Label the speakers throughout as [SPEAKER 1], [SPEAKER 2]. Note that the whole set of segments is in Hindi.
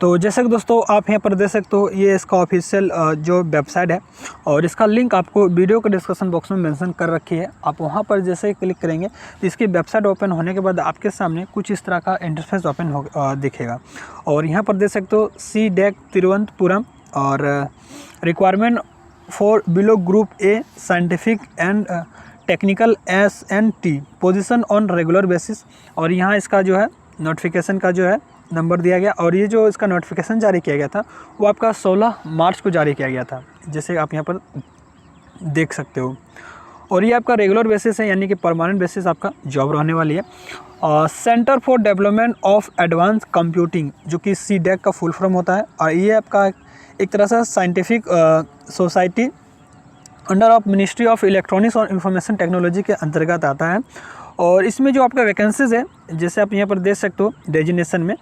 [SPEAKER 1] तो जैसे कि दोस्तों आप यहाँ पर देख सकते हो, ये इसका ऑफिशियल जो वेबसाइट है और इसका लिंक आपको वीडियो के डिस्क्रिप्शन बॉक्स में मेंशन कर रखी है। आप वहाँ पर जैसे ही क्लिक करेंगे तो इसकी वेबसाइट ओपन होने के बाद आपके सामने कुछ इस तरह का इंटरफेस ओपन हो दिखेगा। और यहाँ पर देख सकते हो CDAC तिरुवनंतपुरम और requirement for below group A scientific and technical SNT position on regular basis. और यहाँ इसका जो है नोटिफिकेशन का जो है नंबर दिया गया और ये जो इसका नोटिफिकेशन जारी किया गया था वो आपका 16 मार्च को जारी किया गया था, जैसे आप यहाँ पर देख सकते हो। और ये आपका रेगुलर बेसिस है, यानी कि परमानेंट बेसिस आपका जॉब रहने वाली है। Centre for development of advance computing, जो कि CDAC का फुल फॉर्म होता है। और ये आपका एक तरह से scientific society under of ministry of electronics और इंफॉर्मेशन टेक्नोलॉजी के अंतर्गत आता है। और इसमें जो आपका वैकेंसीज़ है, जैसे आप यहाँ पर देख सकते हो डेजिग्नेशन में,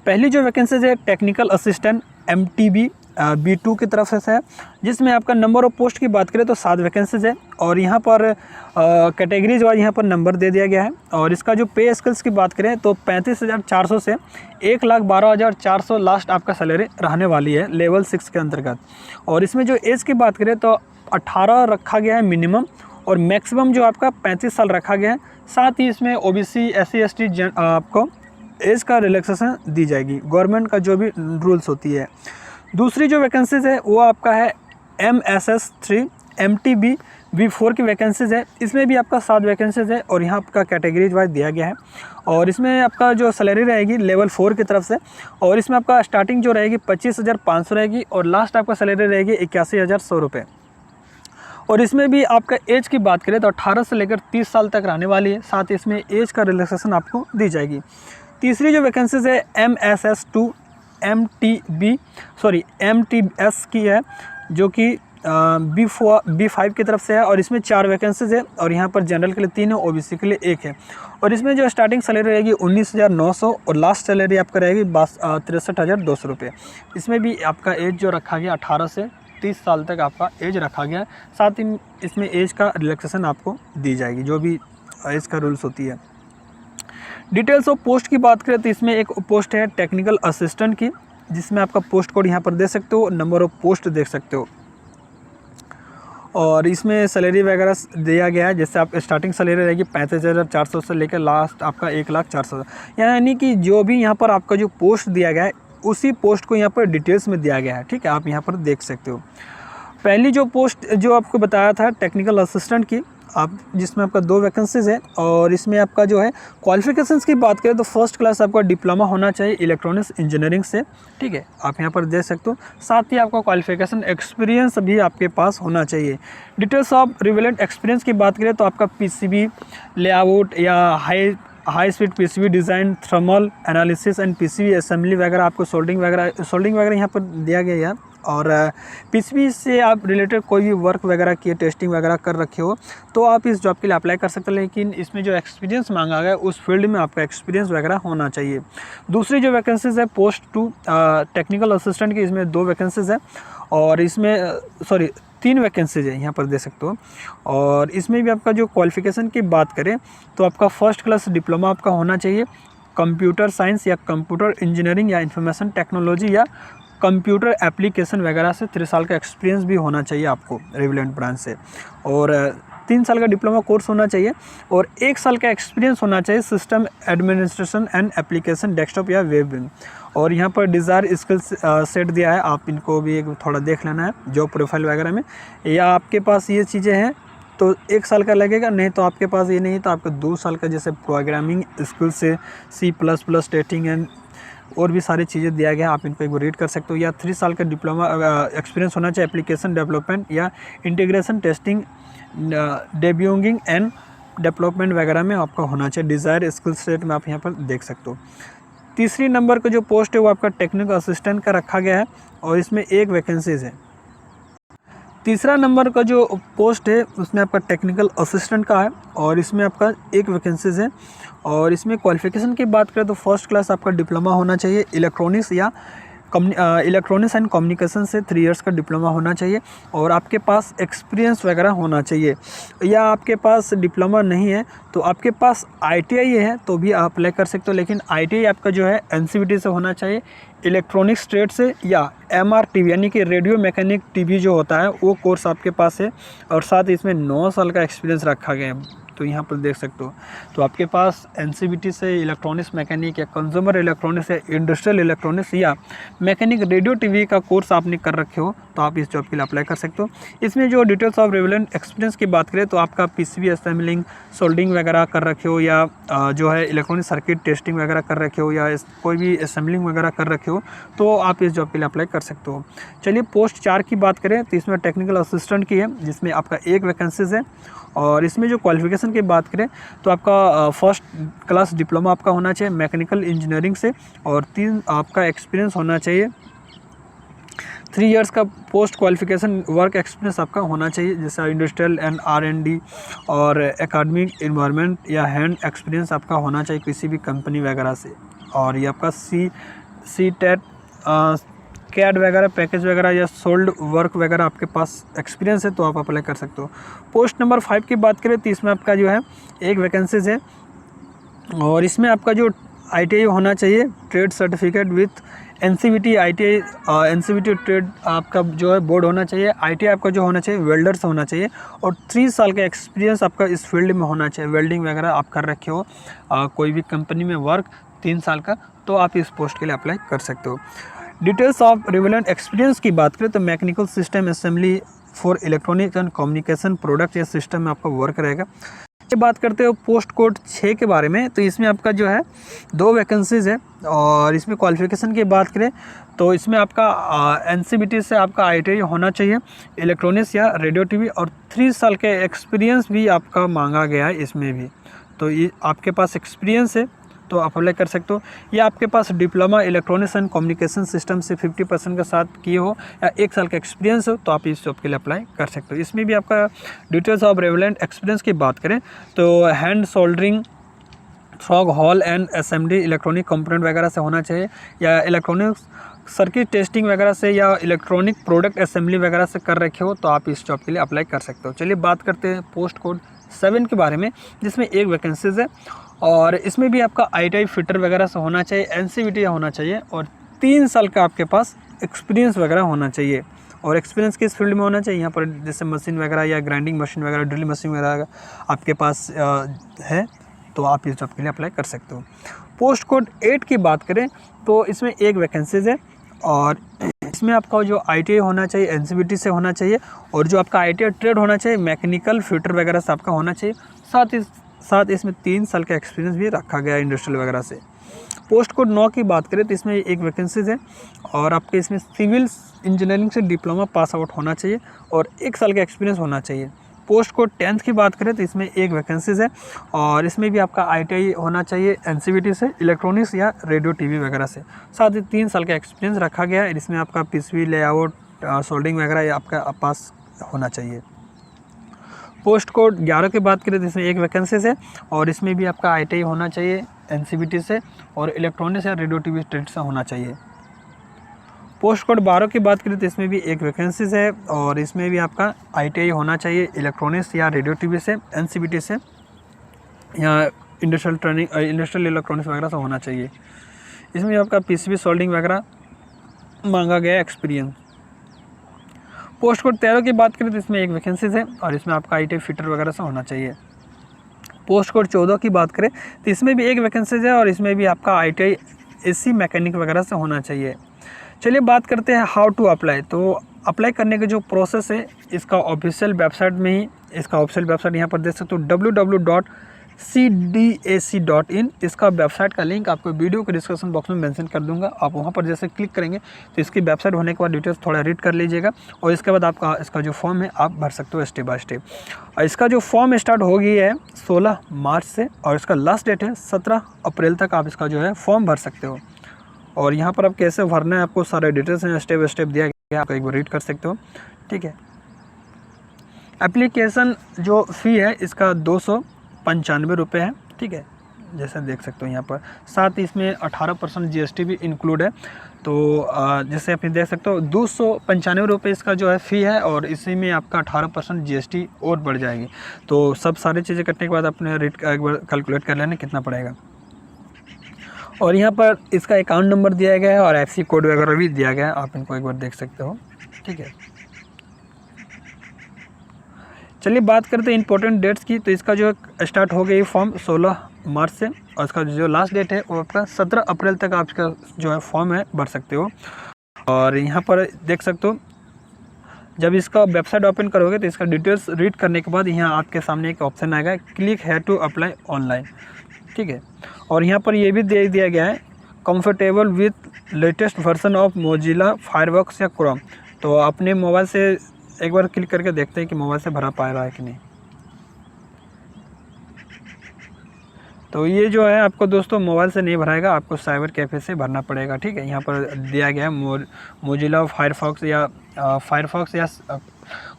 [SPEAKER 1] पहली जो वैकेंसीज है टेक्निकल असिस्टेंट MTB B2 की तरफ से है, जिसमें आपका नंबर ऑफ पोस्ट की बात करें तो 7 वैकेंसीज है। और यहाँ पर कैटेगरीज वाइज यहाँ पर नंबर दे दिया गया है। और इसका जो पे स्किल्स की बात करें तो 35,400 से 1,12,400 लास्ट आपका सैलरी रहने वाली है लेवल 6 के अंतर्गत। और इसमें जो एज की बात करें तो 18 रखा गया है मिनिमम और मैक्सिमम जो आपका 35 साल रखा गया है। साथ ही इसमें OBC SC ST आपको एज का रिलैक्सेशन दी जाएगी, गवर्नमेंट का जो भी रूल्स होती है। दूसरी जो वैकेंसीज है वो आपका है MSS 3 MTB B4 की वैकेंसीज है। इसमें भी आपका 7 वैकेंसीज है और यहाँ आपका कैटेगरीज वाइज दिया गया है। और इसमें आपका जो सैलरी रहेगी लेवल 4 की तरफ से, और इसमें आपका स्टार्टिंग जो रहेगी 25,500 रहेगी और लास्ट आपका सैलरी रहेगी 81,100 रुपये। और इसमें भी आपका एज की बात करें तो 18 से लेकर 30 साल तक रहने वाली है। साथ ही इसमें एज का रिलैक्सेशन आपको दी जाएगी। तीसरी जो वैकेंसीज है MSS 2 MTS की है, जो कि B5 की तरफ से है। और इसमें 4 वैकेंसीज है और यहाँ पर जनरल के लिए 3 है, OBC के लिए 1 है। और इसमें जो स्टार्टिंग सैलरी रहेगी 19,900 और लास्ट सैलरी आपका रहेगी 63,200 रुपये। इसमें भी आपका एज जो रखा गया 18 से 30 साल तक आपका एज रखा गया है। साथ ही इसमें एज का रिलैक्सेशन आपको दी जाएगी, जो भी एज का रूल्स होती है। डिटेल्स ऑफ पोस्ट की बात करें तो इसमें एक पोस्ट है टेक्निकल असिस्टेंट की, जिसमें आपका पोस्ट कोड यहाँ पर दे सकते हो, नंबर ऑफ पोस्ट देख सकते हो। और इसमें सैलरी वगैरह दिया गया है, जैसे आप स्टार्टिंग सैलरी रहेगी 35,400 से लेकर लास्ट आपका 1,04,000, यानी कि जो भी यहाँ पर आपका जो पोस्ट दिया गया है उसी पोस्ट को यहाँ पर डिटेल्स में दिया गया है। ठीक है, आप यहाँ पर देख सकते हो। पहली जो पोस्ट जो आपको बताया था टेक्निकल असिस्टेंट की, आप जिसमें आपका 2 वैकेंसीज है। और इसमें आपका जो है क्वालिफिकेशंस की बात करें तो फर्स्ट क्लास आपका डिप्लोमा होना चाहिए इलेक्ट्रॉनिक्स इंजीनियरिंग से। ठीक है, आप यहाँ पर देख सकते हो। साथ ही आपका क्वालिफिकेशन एक्सपीरियंस भी आपके पास होना चाहिए। डिटेल्स ऑफ रिलेवेंट एक्सपीरियंस की बात करें तो आपका PCB लेआउट या high speed PCB design, thermal analysis and PCB assembly वगैरह, आपको सोल्डिंग वगैरह यहाँ पर दिया गया है। और PCB से आप रिलेटेड कोई भी वर्क वगैरह किए, टेस्टिंग वगैरह कर रखे हो तो आप इस जॉब के लिए अप्लाई कर सकते हैं। लेकिन इसमें जो एक्सपीरियंस मांगा गया है उस फील्ड में आपका एक्सपीरियंस वगैरह होना चाहिए। दूसरी जो वैकेंसीज है पोस्ट 2 टेक्निकल असिस्टेंट की, इसमें 2 वैकेंसीज है और इसमें 3 वैकेंसीज है, यहाँ पर दे सकते हो। और इसमें भी आपका जो क्वालिफिकेशन की बात करें तो आपका फर्स्ट क्लास डिप्लोमा आपका होना चाहिए कंप्यूटर साइंस या कंप्यूटर इंजीनियरिंग या इंफॉर्मेशन टेक्नोलॉजी या कंप्यूटर एप्लीकेशन वगैरह से 3 साल का एक्सपीरियंस भी होना चाहिए आपको रिलेवेंट ब्रांच से। और 3 साल का डिप्लोमा कोर्स होना चाहिए और 1 साल का एक्सपीरियंस होना चाहिए system administration and application desktop या वेब। और यहाँ पर डिज़ायर स्किल्स सेट दिया है, आप इनको भी एक थोड़ा देख लेना है जॉब प्रोफाइल वगैरह में। या आपके पास ये चीज़ें हैं तो 1 साल का लगेगा, नहीं तो आपके पास ये नहीं तो आपका 2 साल का, जैसे प्रोग्रामिंग स्किल्स से C++ टेस्टिंग एंड और भी सारी चीज़ें दिया गया है, आप इनको एक बार रीड कर सकते हो। या 3 साल का डिप्लोमा एक्सपीरियंस होना चाहिए एप्लीकेशन डेवलपमेंट या इंटीग्रेशन टेस्टिंग, डेब्यूगिंग एंड डेवलपमेंट वगैरह में आपका होना चाहिए। डिज़ायर स्किल सेट में आप यहाँ पर देख सकते हो। तीसरी नंबर का जो पोस्ट है वो आपका टेक्निकल असिस्टेंट का रखा गया है और इसमें 1 वैकेंसीज है। तीसरा नंबर का जो पोस्ट है उसमें आपका टेक्निकल असिस्टेंट का है और इसमें आपका 1 वैकेंसीज है। और इसमें क्वालिफिकेशन की बात करें तो फर्स्ट क्लास आपका डिप्लोमा होना चाहिए इलेक्ट्रॉनिक्स या इलेक्ट्रॉनिक्स एंड कम्युनिकेशन से 3 इयर्स का डिप्लोमा होना चाहिए और आपके पास एक्सपीरियंस वगैरह होना चाहिए। या आपके पास डिप्लोमा नहीं है तो आपके पास ITI है तो भी आप अप्लाई कर सकते हो, लेकिन ITI आपका जो है NCVT से होना चाहिए, इलेक्ट्रॉनिक्स ट्रेड से या MRTV यानी कि रेडियो मैकेनिक टीवी जो होता है वो कोर्स आपके पास है और साथ ही इसमें 9 साल का एक्सपीरियंस रखा गया है। तो यहाँ पर देख सकते हो, तो आपके पास NCVT से इलेक्ट्रॉनिक्स मैकेनिक या कंज्यूमर इलेक्ट्रॉनिक्स या इंडस्ट्रियल इलेक्ट्रॉनिक्स या मैकेनिक रेडियो टीवी का कोर्स आपने कर रखे हो तो आप इस जॉब के लिए अप्लाई कर सकते हो। इसमें जो डिटेल्स ऑफ रेलेवेंट एक्सपीरियंस की बात करें तो आपका PCB असेंबलिंग, सोल्डिंग वगैरह कर रखे हो या जो है इलेक्ट्रॉनिक सर्किट टेस्टिंग वगैरह कर रखे हो या कोई भी असेंबलिंग वगैरह कर रखे हो तो आप इस जॉब के लिए अप्लाई कर सकते हो। चलिए पोस्ट 4 की बात करें तो इसमें टेक्निकल असिस्टेंट की है जिसमें आपका 1 वैकेंसीज है और इसमें जो क्वालिफिकेशन की बात करें तो आपका फर्स्ट क्लास डिप्लोमा आपका होना चाहिए मैकेनिकल इंजीनियरिंग से और 3 आपका एक्सपीरियंस होना चाहिए। 3 इयर्स का पोस्ट क्वालिफिकेशन वर्क एक्सपीरियंस आपका होना चाहिए, जैसे इंडस्ट्रियल एंड R&D और एकेडमिक इन्वायरमेंट या हैंड एक्सपीरियंस आपका होना चाहिए किसी भी कंपनी वगैरह से। और ये आपका CTET CAD वगैरह पैकेज वगैरह या सोल्ड वर्क वगैरह आपके पास एक्सपीरियंस है तो आप अप्लाई कर सकते हो। पोस्ट नंबर 5 की बात करें तो इसमें आपका जो है 1 वैकेंसीज है और इसमें आपका जो ITI होना चाहिए, trade certificate with NCVT ITI NCVT trade आपका जो है बोर्ड होना चाहिए। ITI आपका जो होना चाहिए वेल्डर से होना चाहिए और 3 साल का एक्सपीरियंस आपका इस फील्ड में होना चाहिए। वेल्डिंग वगैरह आप कर रखे हो कोई भी कंपनी में वर्क 3 साल का तो आप इस पोस्ट के लिए अप्लाई कर सकते हो। डिटेल्स ऑफ रिलेवेंट एक्सपीरियंस की बात करें तो mechanical system assembly for electronic and communication product या सिस्टम में आपका वर्क रहेगा। बात करते हो पोस्ट कोड 6 के बारे में तो इसमें आपका जो है 2 वैकेंसीज है और इसमें क्वालिफिकेशन की बात करें तो इसमें आपका NCVT से आपका ITI होना चाहिए, इलेक्ट्रॉनिक्स या रेडियो टीवी और 3 साल के एक्सपीरियंस भी आपका मांगा गया है इसमें भी। तो ये आपके पास एक्सपीरियंस है तो आप अप्लाई कर सकते हो। या आपके पास diploma electronics and communication system से 50% के साथ किए हो या 1 साल का एक्सपीरियंस हो तो आप इस जॉब के लिए अप्लाई कर सकते हो। इसमें भी आपका डिटेल्स ऑफ रेलेवेंट एक्सपीरियंस की बात करें तो hand soldering, frog hall and assembly electronic component वगैरह से होना चाहिए या इलेक्ट्रॉनिक सर्किट टेस्टिंग वगैरह से या इलेक्ट्रॉनिक प्रोडक्ट असेंबली वगैरह से कर रखे हो तो आप इस जॉब के लिए अप्लाई कर सकते हो। चलिए बात करते हैं पोस्ट कोड 7 के बारे में जिसमें 1 वैकेंसीज है और इसमें भी आपका ITI फिटर वगैरह से होना चाहिए, NCVT होना चाहिए और 3 साल का आपके पास एक्सपीरियंस वगैरह होना चाहिए। और एक्सपीरियंस किस फील्ड में होना चाहिए, यहाँ पर जैसे मशीन वगैरह या ग्राइंडिंग मशीन वगैरह, ड्रिल मशीन वगैरह आपके पास है तो आप इस जॉब के लिए अप्लाई कर सकते हो। पोस्ट कोड 8 की बात करें तो इसमें 1 वैकेंसीज है और इसमें आपका जो ITI होना चाहिए NCVT से होना चाहिए और जो आपका ITI ट्रेड होना चाहिए मैकेनिकल फिटर वगैरह से आपका होना चाहिए। साथ इसमें 3 साल का एक्सपीरियंस भी रखा गया है इंडस्ट्रियल वगैरह से। पोस्ट कोड 9 की बात करें तो इसमें 1 वैकेंसीज है और आपके इसमें सिविल इंजीनियरिंग से डिप्लोमा पास आउट होना चाहिए और 1 साल का एक्सपीरियंस होना चाहिए। पोस्ट कोड 10 की बात करें तो इसमें 1 वैकेंसीज है और इसमें भी आपका ITI होना चाहिए NCVT से, इलेक्ट्रॉनिक्स या रेडियो टीवी वगैरह से। साथ ही 3 साल का एक्सपीरियंस रखा गया है। इसमें आपका PCB लेआउट, सोल्डिंग वगैरह आपका पास होना चाहिए। पोस्ट कोड 11 की बात करें तो इसमें 1 वैकेंसीज है और इसमें भी आपका ITI होना चाहिए NCVT से और इलेक्ट्रॉनिक्स या रेडियो टीवी ट्रेड से होना चाहिए। पोस्ट कोड 12 की बात करें तो इसमें भी 1 वैकेंसीज है और इसमें भी आपका ITI होना चाहिए इलेक्ट्रॉनिक्स या रेडियो टीवी से, NCVT से या इंडस्ट्रियल इलेक्ट्रॉनिक्स वगैरह से होना चाहिए। इसमें आपका PCB सोल्डिंग वगैरह मांगा गया एक्सपीरियंस। पोस्ट कोड 13 की बात करें तो इसमें 1 वैकेंसीज है और इसमें आपका ITI फिटर वगैरह से होना चाहिए। पोस्ट कोड 14 की बात करें तो इसमें भी 1 वैकेंसीज है और इसमें भी आपका ITI AC मैकेनिक वगैरह से होना चाहिए। चलिए बात करते हैं हाउ टू अप्लाई। तो अप्लाई करने का जो प्रोसेस है इसका ऑफिशियल वेबसाइट में ही, इसका ऑफिशियल वेबसाइट यहाँ पर देख सकते हो www.cdac.in। इसका वेबसाइट का लिंक आपको वीडियो के डिस्क्रिप्शन बॉक्स में मेंशन कर दूंगा। आप वहाँ पर जैसे क्लिक करेंगे तो इसकी वेबसाइट होने के बाद डिटेल्स थोड़ा रीड कर लीजिएगा और इसके बाद आपका इसका जो फॉर्म है आप भर सकते हो स्टेप बाय स्टेप। और इसका जो फॉर्म स्टार्ट हो गई है 16 मार्च से और इसका लास्ट डेट है 17 अप्रैल तक आप इसका जो है फॉर्म भर सकते हो। और यहाँ पर आप कैसे भरना है आपको सारे डिटेल्स हैं, स्टेप बाय स्टेप दिया गया है, आप एक बार रीड कर सकते हो। ठीक है, एप्लीकेशन जो फ़ी है इसका 295 रुपये है। ठीक है, जैसा देख सकते हो यहाँ पर। साथ ही इसमें 18% GST भी इंक्लूड है। तो जैसे आप देख सकते हो 295 रुपये इसका जो है फ़ी है, और इसी में आपका 18% GST और बढ़ जाएगी। तो सब सारी चीज़ें कटने के बाद अपने रेट एक बार कैलकुलेट कर लेना कितना पड़ेगा। और यहाँ पर इसका अकाउंट नंबर दिया गया है और FC कोड वगैरह भी दिया गया है, आप इनको एक बार देख सकते हो। ठीक है, चलिए बात करते हैं इंपॉर्टेंट डेट्स की। तो इसका जो स्टार्ट हो गई फॉर्म 16 मार्च से, और इसका जो लास्ट डेट है वो आपका 17 अप्रैल तक आप इसका जो है फॉर्म है भर सकते हो। और यहाँ पर देख सकते हो जब इसका वेबसाइट ओपन करोगे तो इसका डिटेल्स रीड करने के बाद यहाँ आपके सामने एक ऑप्शन आएगा, क्लिक है टू अप्लाई ऑनलाइन। ठीक है, और यहाँ पर ये भी दे दिया गया है comfortable with latest version of Mozilla Firefox या क्रोम। तो अपने मोबाइल से एक बार क्लिक करके देखते हैं कि मोबाइल से भरा पा रहा है कि नहीं। तो ये जो है आपको दोस्तों मोबाइल से नहीं भराएगा, आपको साइबर कैफ़े से भरना पड़ेगा। ठीक है, यहाँ पर दिया गया है मोजिला फायरफॉक्स या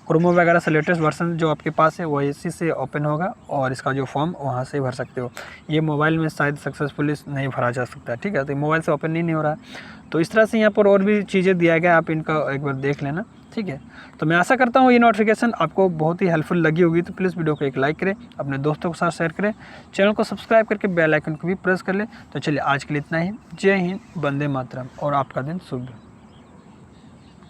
[SPEAKER 1] क्रोमो वगैरह से लेटेस्ट वर्जन जो आपके पास है वो इसी से ओपन होगा, और इसका जो फॉर्म वहाँ से भर सकते हो। ये मोबाइल में शायद सक्सेसफुली नहीं भरा जा सकता। ठीक है, तो मोबाइल से ओपन नहीं हो रहा है। तो इस तरह से यहाँ पर और भी चीज़ें दिया गया, आप इनका एक बार देख लेना। ठीक है, तो मैं आशा करता हूँ ये नोटिफिकेशन आपको बहुत ही हेल्पफुल लगी होगी। तो प्लीज़ वीडियो को एक लाइक करें, अपने दोस्तों के साथ शेयर करें, चैनल को सब्सक्राइब करके बेल आइकन को भी प्रेस कर लें। तो चलिए आज के लिए इतना ही। जय हिंद, वंदे मातरम, और आपका दिन शुभ।